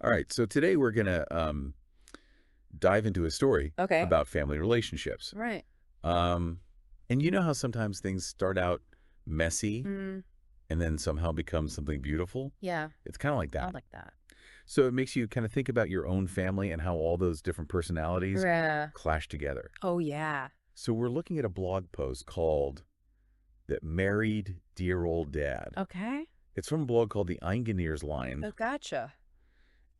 All right, so today we're going to dive into a story Okay. about family relationships. Right. Um, and you know how sometimes things start out messy Mm, and then somehow become something beautiful? yeah, It's kind of like I that. like that. So it makes you kind of think about your own family and how all those different personalities Yeah. clash together. Oh, yeah. So we're looking at a blog post called "That Married Dear Old Dad." Okay. It's from a blog called the Einganeer's Line, Oh, gotcha.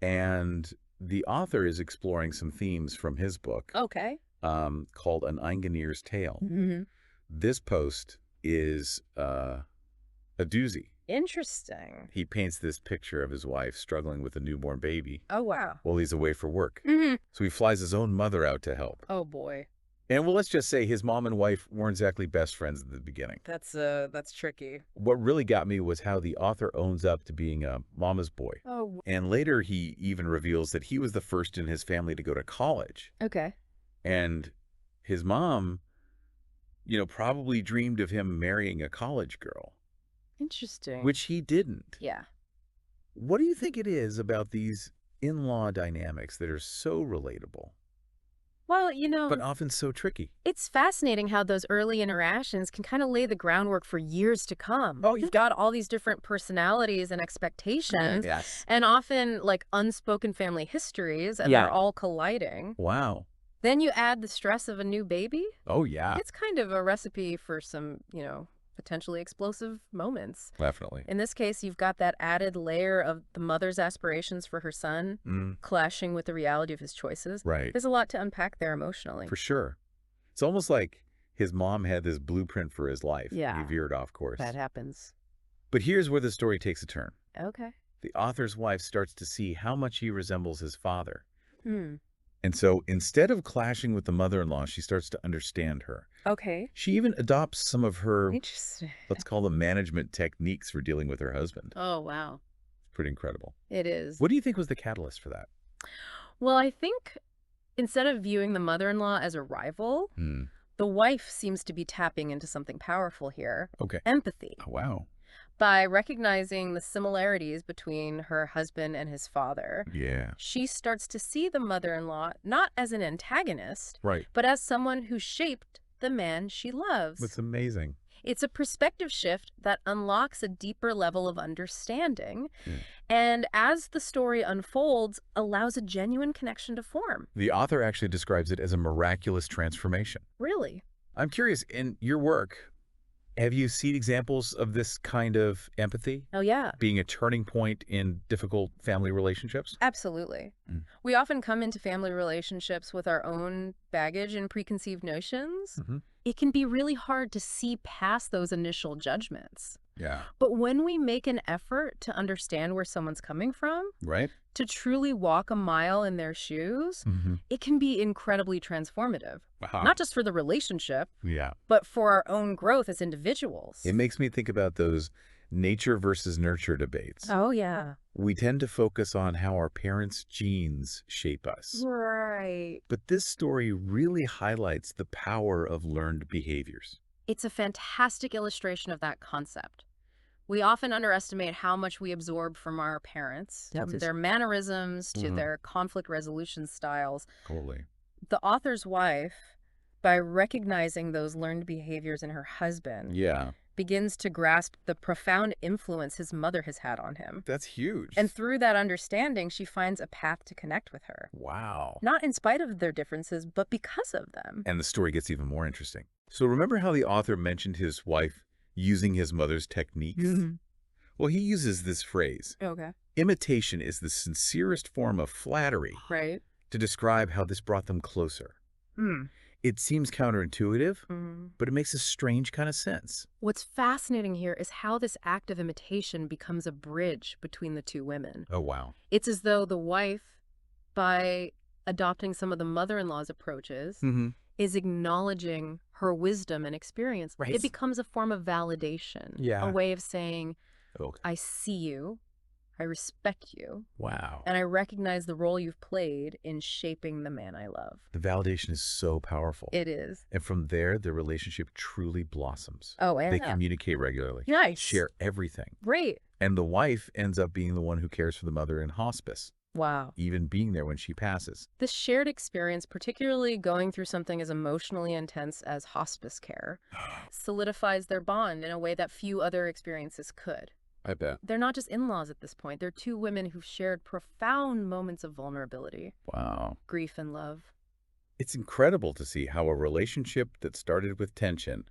and the author is exploring some themes from his book Okay. called An Einganeer's Tale. Hmm. This post is a doozy. Interesting. He paints this picture of his wife struggling with a newborn baby Oh, wow. while he's away for work. Hmm. So he flies his own mother out to help. Oh, boy. And well, let's just say his mom and wife weren't exactly best friends at the beginning. That's tricky. What really got me was how the author owns up to being a mama's boy. Oh, And later he even reveals that he was the first in his family to go to college. okay. And his mom, probably dreamed of him marrying a college girl, Interesting. which he didn't. Yeah. What do you think it is about these in-law dynamics that are so relatable, Well, but often so tricky? it's fascinating how those early interactions can kind of lay the groundwork for years to come. Oh, You've got all these different personalities and expectations, Yes. and often like unspoken family histories, and Yeah. they're all colliding. Wow. Then you add the stress of a new baby. Oh, yeah. It's kind of a recipe for some, potentially explosive moments. Definitely. In this case, you've got that added layer of the mother's aspirations for her son clashing with the reality of his choices. Right. There's a lot to unpack there emotionally. For sure. It's almost like his mom had this blueprint for his life. Yeah. He veered off course. That happens. But here's where the story takes a turn. Okay. The author's wife starts to see how much he resembles his father. Hmm. And so instead of clashing with the mother-in-law, she starts to understand her. Okay. She even adopts some of her, Interesting. let's call them management techniques for dealing with her husband. Oh, wow. Pretty incredible. It is. What do you think was the catalyst for that? Well, I think instead of viewing the mother-in-law as a rival, the wife seems to be tapping into something powerful here. Okay. Empathy. Oh, wow. By recognizing the similarities between her husband and his father, Yeah. she starts to see the mother-in-law not as an antagonist, Right. but as someone who shaped the man she loves. That's amazing. It's a perspective shift that unlocks a deeper level of understanding, Yeah. and as the story unfolds, allows a genuine connection to form. The author actually describes it as a miraculous transformation. Really? I'm curious, in your work, have you seen examples of this kind of empathy Oh, yeah. being a turning point in difficult family relationships? Absolutely. Mm. We often come into family relationships with our own baggage and preconceived notions. Mm-hmm. It can be really hard to see past those initial judgments. Yeah. But when we make an effort to understand where someone's coming from, Right? to truly walk a mile in their shoes, Mm-hmm. it can be incredibly transformative. Wow. Not just for the relationship, Yeah. but for our own growth as individuals. It makes me think about those nature versus nurture debates. Oh, yeah. We tend to focus on how our parents' genes shape us. Right. But this story really highlights the power of learned behaviors. It's a fantastic illustration of that concept. We often underestimate how much we absorb from our parents, from their mannerisms to their conflict resolution styles. Totally. The author's wife, by recognizing those learned behaviors in her husband, Yeah. begins to grasp the profound influence his mother has had on him. That's huge. And through that understanding, she finds a path to connect with her. Wow. Not in spite of their differences, but because of them. And the story gets even more interesting. So remember how the author mentioned his wife using his mother's techniques? Well, he uses this phrase, Okay. imitation is the sincerest form of flattery, Right. to describe how this brought them closer. It seems counterintuitive, but it makes a strange kind of sense. What's fascinating here is how this act of imitation becomes a bridge between the two women. Oh, wow. It's as though the wife, by adopting some of the mother-in-law's approaches, is acknowledging her wisdom and experience. Right. It becomes a form of validation, Yeah. a way of saying, Okay. I see you, I respect you, Wow. and I recognize the role you've played in shaping the man I love. The validation is so powerful. It is. And from there, the relationship truly blossoms. Oh, and They communicate regularly. nice. Share everything. Great. And the wife ends up being the one who cares for the mother in hospice. Wow. even being there when she passes. This shared experience, particularly going through something as emotionally intense as hospice care, solidifies their bond in a way that few other experiences could. I bet. They're not just in-laws at this point. They're two women who've shared profound moments of vulnerability, Wow. grief, and love. It's incredible to see how a relationship that started with tension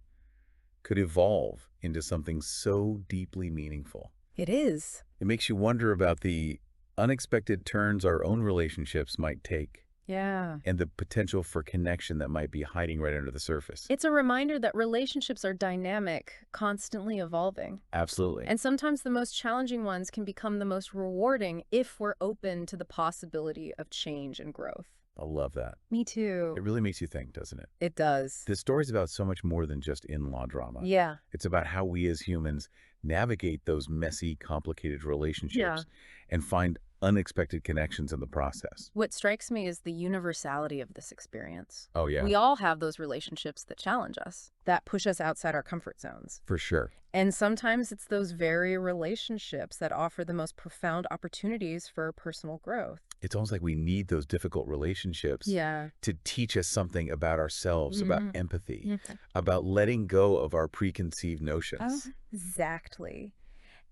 could evolve into something so deeply meaningful. It is. It makes you wonder about the unexpected turns our own relationships might take Yeah. and the potential for connection that might be hiding right under the surface. It's a reminder that relationships are dynamic, constantly evolving. Absolutely. And sometimes the most challenging ones can become the most rewarding if we're open to the possibility of change and growth. I love that. Me too. It really makes you think, doesn't it? It does. This story's about so much more than just in-law drama. Yeah. It's about how we as humans navigate those messy, complicated relationships and find unexpected connections in the process. What strikes me is the universality of this experience. Oh, yeah. We all have those relationships that challenge us, that push us outside our comfort zones. For sure. And sometimes it's those very relationships that offer the most profound opportunities for personal growth. It's almost like we need those difficult relationships to teach us something about ourselves, about empathy, about letting go of our preconceived notions. Exactly.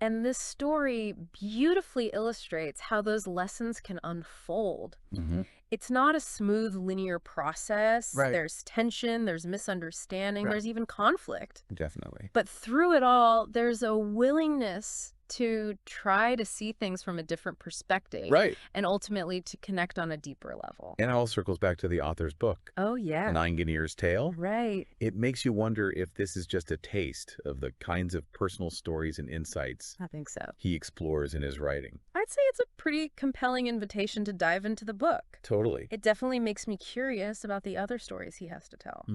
And this story beautifully illustrates how those lessons can unfold. It's not a smooth, linear process. Right. There's tension, there's misunderstanding, there's even conflict. Definitely. But through it all, there's a willingness to try to see things from a different perspective. Right. And ultimately to connect on a deeper level. And it all circles back to the author's book. Oh, yeah. An Einganeer's Tale. Right. It makes you wonder if this is just a taste of the kinds of personal stories and insights I think so. he explores in his writing. I'd say it's a pretty compelling invitation to dive into the book. Totally. It definitely makes me curious about the other stories he has to tell.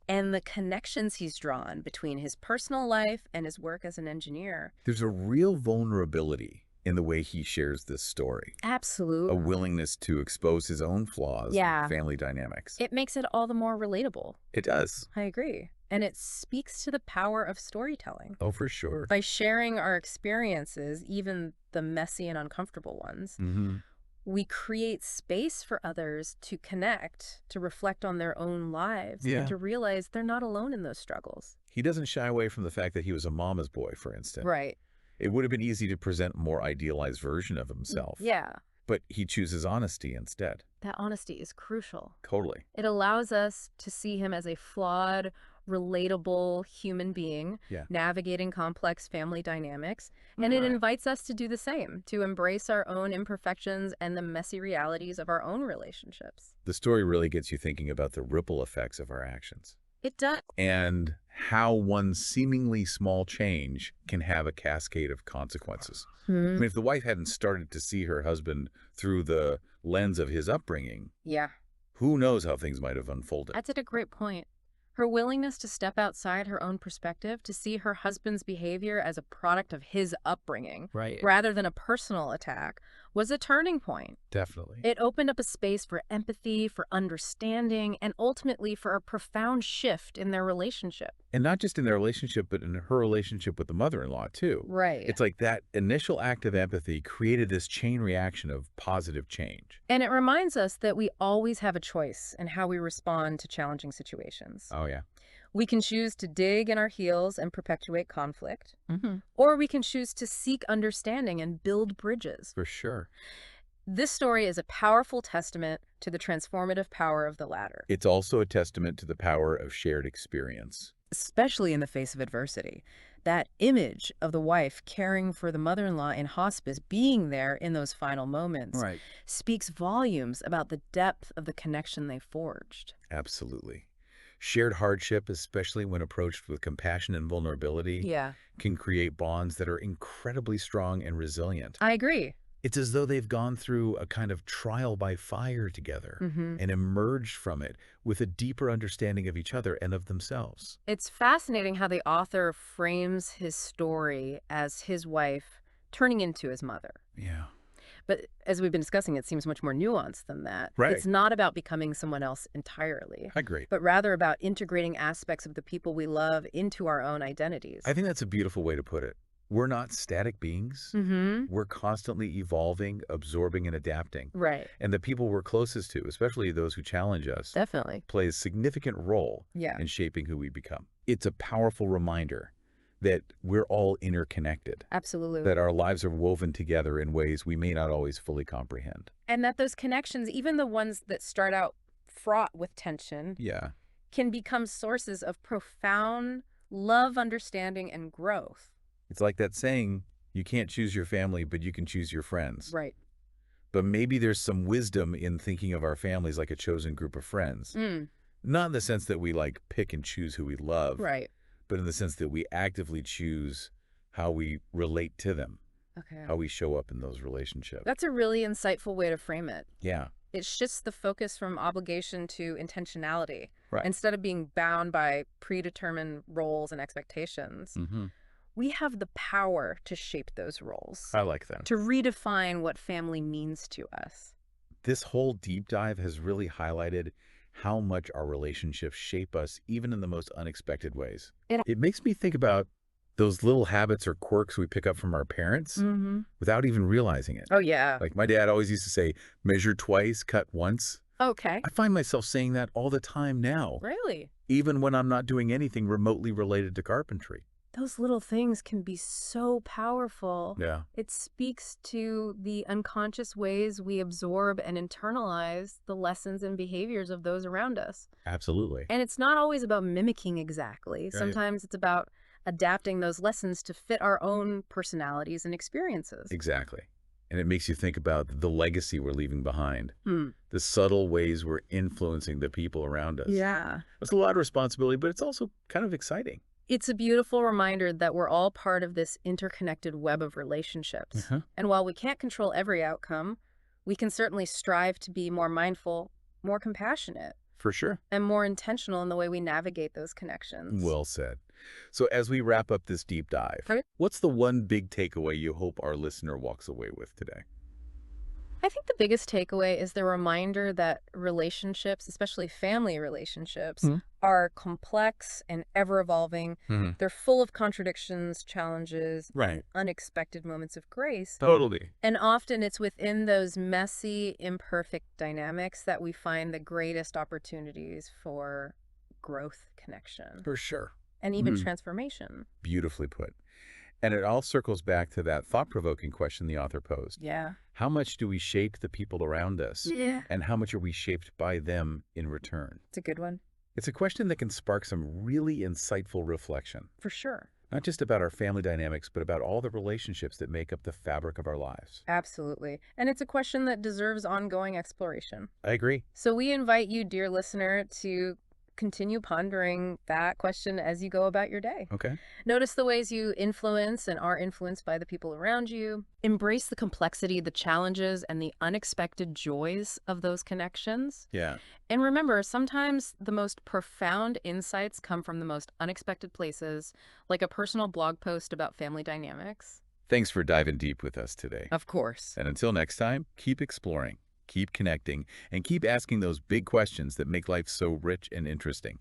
And the connections he's drawn between his personal life and his work as an engineer. There's a real vulnerability in the way he shares this story. Absolutely. A willingness to expose his own flaws and family dynamics. It makes it all the more relatable. It does. I agree. And it speaks to the power of storytelling. Oh, for sure. By sharing our experiences, even the messy and uncomfortable ones, we create space for others to connect, to reflect on their own lives, and to realize they're not alone in those struggles. He doesn't shy away from the fact that he was a mama's boy, for instance. Right. It would have been easy to present a more idealized version of himself. Yeah. But he chooses honesty instead. That honesty is crucial. Totally. It allows us to see him as a flawed, relatable human being, navigating complex family dynamics. And it invites us to do the same, to embrace our own imperfections and the messy realities of our own relationships. The story really gets you thinking about the ripple effects of our actions. It does. And how one seemingly small change can have a cascade of consequences. I mean, if the wife hadn't started to see her husband through the lens of his upbringing, who knows how things might have unfolded. That's at a great point. Her willingness to step outside her own perspective, to see her husband's behavior as a product of his upbringing, rather than a personal attack, was a turning point. Definitely. It opened up a space for empathy, for understanding, and ultimately for a profound shift in their relationship. And not just in their relationship, but in her relationship with the mother-in-law, too. Right. It's like that initial act of empathy created this chain reaction of positive change. And it reminds us that we always have a choice in how we respond to challenging situations. Oh, yeah. We can choose to dig in our heels and perpetuate conflict, or we can choose to seek understanding and build bridges. For sure. This story is a powerful testament to the transformative power of the latter. It's also a testament to the power of shared experience. Especially in the face of adversity. That image of the wife caring for the mother-in-law in hospice, being there in those final moments, speaks volumes about the depth of the connection they forged. Absolutely. Shared hardship, especially when approached with compassion and vulnerability, can create bonds that are incredibly strong and resilient. I agree. It's as though they've gone through a kind of trial by fire together and emerged from it with a deeper understanding of each other and of themselves. It's fascinating how the author frames his story as his wife turning into his mother. Yeah. But as we've been discussing, it seems much more nuanced than that. Right. It's not about becoming someone else entirely. I agree. But rather about integrating aspects of the people we love into our own identities. I think that's a beautiful way to put it. We're not static beings. We're constantly evolving, absorbing, and adapting. Right. And the people we're closest to, especially those who challenge us, Definitely play a significant role in shaping who we become. It's a powerful reminder that we're all interconnected. Absolutely. That our lives are woven together in ways we may not always fully comprehend. And that those connections, even the ones that start out fraught with tension, can become sources of profound love, understanding, and growth. It's like that saying, you can't choose your family, but you can choose your friends. Right. But maybe there's some wisdom in thinking of our families like a chosen group of friends. Not in the sense that we like pick and choose who we love. Right. But in the sense that we actively choose how we relate to them. Okay. How we show up in those relationships. That's a really insightful way to frame it. Yeah. It shifts the focus from obligation to intentionality. Right. Instead of being bound by predetermined roles and expectations. We have the power to shape those roles. I like that. To redefine what family means to us. This whole deep dive has really highlighted how much our relationships shape us even in the most unexpected ways. It makes me think about those little habits or quirks we pick up from our parents without even realizing it. Oh, yeah. Like my dad always used to say, measure twice, cut once. Okay. I find myself saying that all the time now. Really? Even when I'm not doing anything remotely related to carpentry. Those little things can be so powerful. Yeah. It speaks to the unconscious ways we absorb and internalize the lessons and behaviors of those around us. Absolutely. And it's not always about mimicking exactly. Right. Sometimes it's about adapting those lessons to fit our own personalities and experiences. Exactly. And it makes you think about the legacy we're leaving behind. The subtle ways we're influencing the people around us. Yeah. It's a lot of responsibility, but it's also kind of exciting. It's a beautiful reminder that we're all part of this interconnected web of relationships. And while we can't control every outcome, we can certainly strive to be more mindful, more compassionate. For sure. And more intentional in the way we navigate those connections. Well said. So as we wrap up this deep dive, what's the one big takeaway you hope our listener walks away with today? I think the biggest takeaway is the reminder that relationships, especially family relationships, are complex and ever-evolving. They're full of contradictions, challenges, and unexpected moments of grace. Totally. And often it's within those messy, imperfect dynamics that we find the greatest opportunities for growth, connection. For sure. And even transformation. Beautifully put. And it all circles back to that thought-provoking question the author posed. Yeah. How much do we shape the people around us? Yeah. And how much are we shaped by them in return? It's a good one. It's a question that can spark some really insightful reflection. For sure. Not just about our family dynamics, but about all the relationships that make up the fabric of our lives. Absolutely. And it's a question that deserves ongoing exploration. I agree. So we invite you, dear listener, to continue pondering that question as you go about your day. Okay. Notice the ways you influence and are influenced by the people around you. Embrace the complexity, the challenges, and the unexpected joys of those connections. Yeah. And remember, sometimes the most profound insights come from the most unexpected places, like a personal blog post about family dynamics. Thanks for diving deep with us today. Of course. And until next time, keep exploring, keep connecting, and keep asking those big questions that make life so rich and interesting.